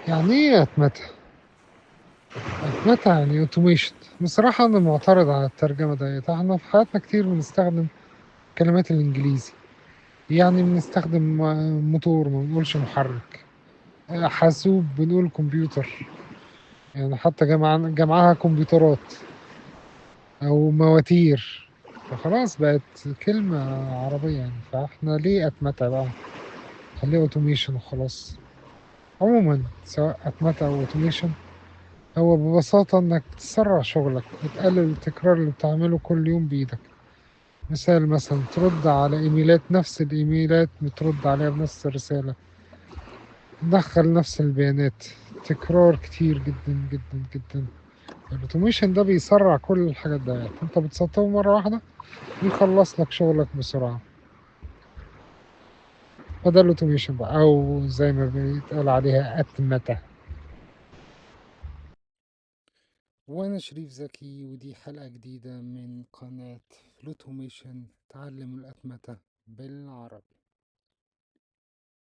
يعني ايه اتمتة؟ اتمتة يعني اوتوميشن. بصراحة انا معترض على الترجمة ديت. احنا في حياتنا كتير بنستخدم كلمات الانجليزي. يعني بنستخدم موتور ما بنقولش محرك، حاسوب بنقول كمبيوتر. يعني حتى جمعها كمبيوترات او مواتير. فخلاص بقت كلمة عربية يعني. فاحنا ليه اتمتة بقى؟ خليه اوتوميشن وخلاص. عموما سواء اتمتة او اوتوميشن، هو ببساطة انك تسرع شغلك وتقلل التكرار اللي بتعمله كل يوم بايدك. مثلا ترد على ايميلات، نفس الايميلات بترد عليها بنفس الرسالة، تدخل نفس البيانات. تكرار كتير جدا جدا جدا. الاوتوميشن ده بيسرع كل الحاجات ديت. انت بتسطبه مرة واحدة بيخلص لك شغلك بسرعة. فده الاوتوميشن بقى، او زي ما بيتقال عليها اتمتة. وانا شريف زكي، ودي حلقة جديدة من قناة فلوتوميشن، تعلم الاتمتة بالعربي.